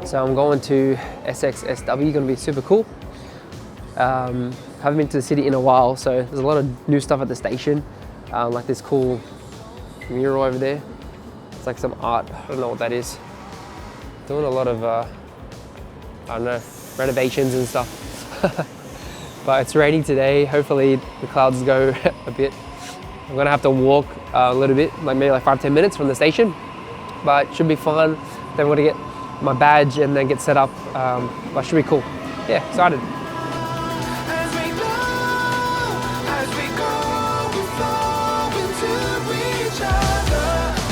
So I'm going to SXSW, gonna be super cool. Haven't been to the city in a while, so there's a lot of new stuff at the station. Like this cool mural over there. It's like some art, I don't know what that is. Doing a lot of, I don't know, renovations and stuff. But it's raining today. Hopefully the clouds go a bit. I'm gonna have to walk a little bit, like maybe like 5-10 minutes from the station, but it should be fun. Then I'm gonna get my badge and then get set up, but it should be cool. Yeah, excited.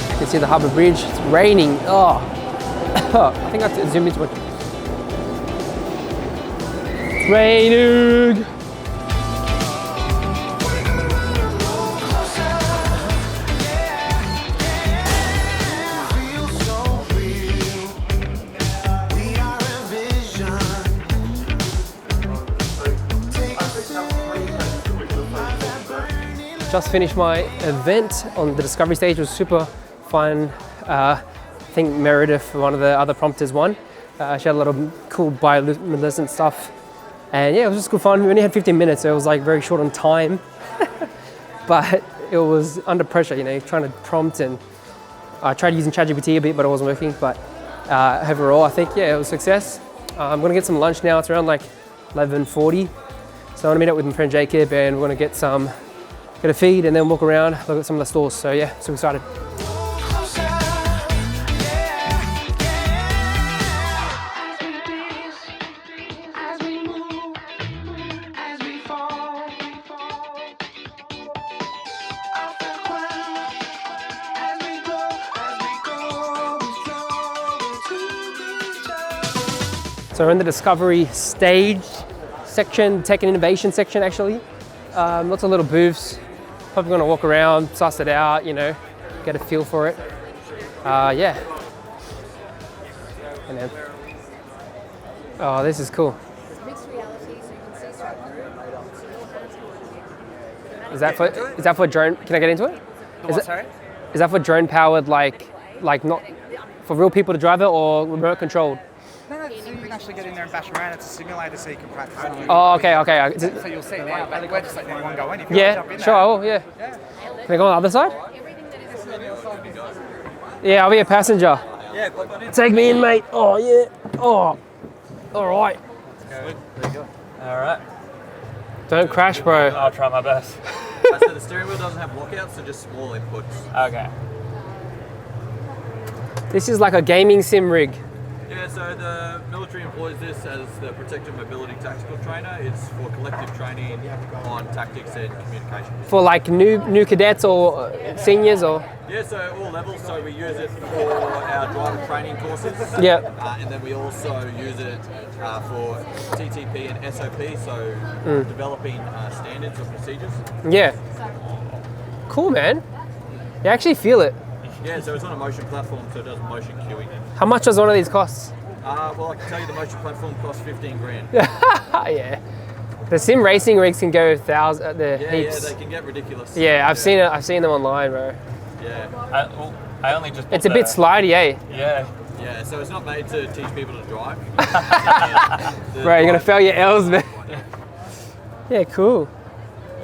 You can see the harbour bridge, it's raining. Oh, I think I have to zoom into it. It's raining. Just finished my event on the discovery stage. It was super fun. I think Meredith, one of the other prompters, won. She had a lot of cool bioluminescent stuff. And yeah, it was just good fun. We only had 15 minutes, so it was like very short on time. But it was under pressure, you know, trying to prompt, and I tried using ChatGPT a bit, but it wasn't working. But overall, I think, yeah, it was a success. I'm gonna get some lunch now. It's around like 11:40. So I'm gonna meet up with my friend Jacob, and we're gonna get a feed and then walk around, look at some of the stores. So yeah, super excited. So we're in the discovery stage section, tech and innovation section actually. Lots of little booths. Probably gonna walk around, suss it out, you know, get a feel for it. Yeah. And then, oh, this is cool. It's mixed reality, so you can see straight through. Is that for drone? Can I get into it? Sorry? Is that for drone powered, like not for real people to drive it, or remote controlled? No, so you can actually get in there and bash around. It's a simulator, so you can practice. Oh, okay. So you'll see now, but we're just letting everyone go in. If you Yeah, want to jump in sure, I will, yeah. Can I go on the other side? Yeah, I'll be a passenger. Yeah, pop on in. Take me in, mate. Oh, yeah. Oh, all right. There you go. All right. Don't crash, bro. I'll try my best. So the steering wheel doesn't have lockouts, so just small inputs. Okay. This is like a gaming sim rig. Yeah, so the military employs this as the Protected Mobility Tactical Trainer. It's for collective training on tactics and communication. For like new cadets or seniors or? Yeah, so all levels. So we use it for our driver training courses. Yeah. And then we also use it for TTP and SOP, so developing standards or procedures. Yeah. Cool, man. You actually feel it. Yeah, so it's on a motion platform, so it does motion queuing. How much does one of these cost? Well, I can tell you the motion platform costs 15 grand. Yeah. The sim racing rigs can go heaps. Yeah, they can get ridiculous. Yeah, I've seen it. I've seen them online, bro. Yeah. I only just. It's a bit slidey, eh? Yeah. Yeah, so it's not made to teach people to drive. Bro, you're gonna fail your L's, man. Yeah, cool.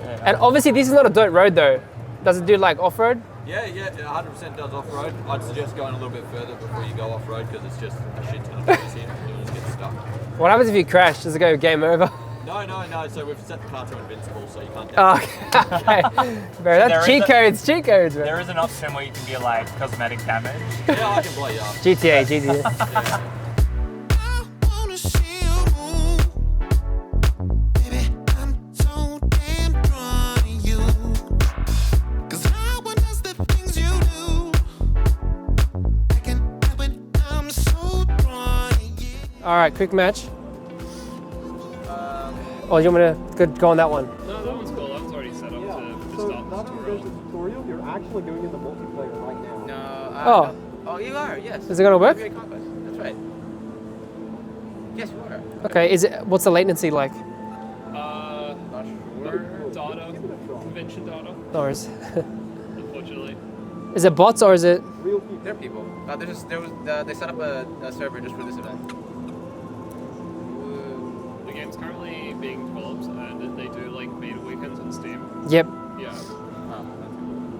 Yeah. And obviously, this is not a dirt road, though. Does it do like off-road? Yeah, 100% does off-road. I'd suggest going a little bit further before you go off-road because it's just a shit ton of trees here. You'll just get stuck. What happens if you crash? Does it go game over? No. So we've set the car to invincible, so you can't. Oh, okay. Bro, that's cheat codes, bro. There is an option where you can be like cosmetic damage. Yeah, I can blow you up. GTA. Yeah. All right, quick match. Oh, you want me to go on that one? No, that one's cool. That one's already set up to start the tutorial. You're actually doing it in the multiplayer right now. No. Oh, you are, yes. is it gonna work? That's right. Yes, we are. Okay, what's the latency like? Not sure. Data, convention data, No worries. unfortunately. Is it bots or is it? They're people. They set up a server just for this event. The game's currently being developed and they do like beta weekends on Steam. Yep. Yeah.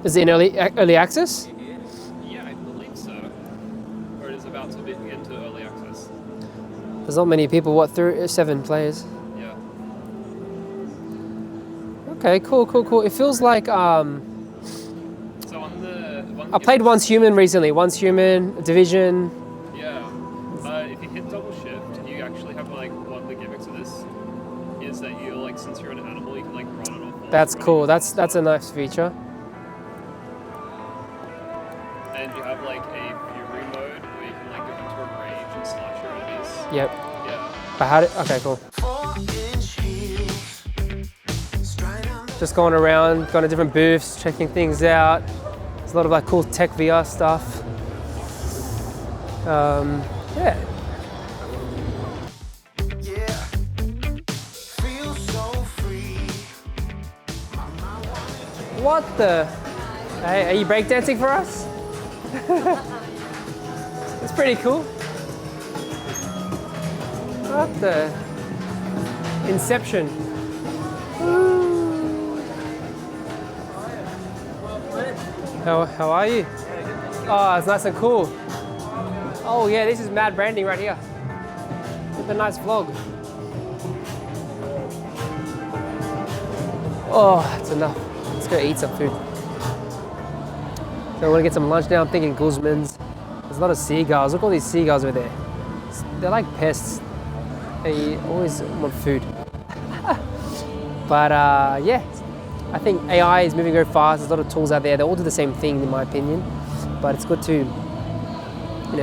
Is it in early access? Yeah, I believe so. Or it is about to get into early access. There's not many people. What, 7 players? Yeah. Okay, cool. It feels like So on the one I played Once Human recently. Once Human, Division. Yeah. If you hit double shift, you actually have like one of the gimmicks of this is that you like since you're an animal, you can like run on all fours. That's running cool. on That's all a nice feature. And you have like a fury mode where you can like go into a rage and slash your enemies. Yep. Yeah. I had it. Okay, cool. Just going around, going to different booths, checking things out. There's a lot of like cool tech VR stuff. Yeah. What the? Hey, are you breakdancing for us? It's pretty cool. What the? Inception. How are you? Oh, it's nice and cool. Oh yeah, this is mad branding right here. With a nice vlog. Oh, that's enough. Let's go eat some food. So I want to get some lunch now. I'm thinking Guzman's. There's a lot of seagulls. Look at all these seagulls over there. They're like pests. They always want food. But yeah, I think AI is moving very fast. There's a lot of tools out there. They all do the same thing, in my opinion. But it's good to,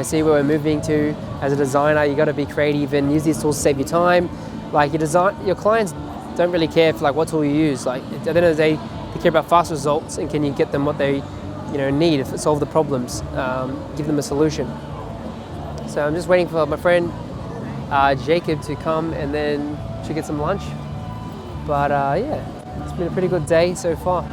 see where we're moving to. As a designer, you got to be creative and use these tools to save you time. Like your clients don't really care for like what tool you use. Like at the end of the day, they care about fast results and can you get them what they, need to solve the problems, give them a solution. So I'm just waiting for my friend Jacob to come and then should get some lunch. But yeah, it's been a pretty good day so far.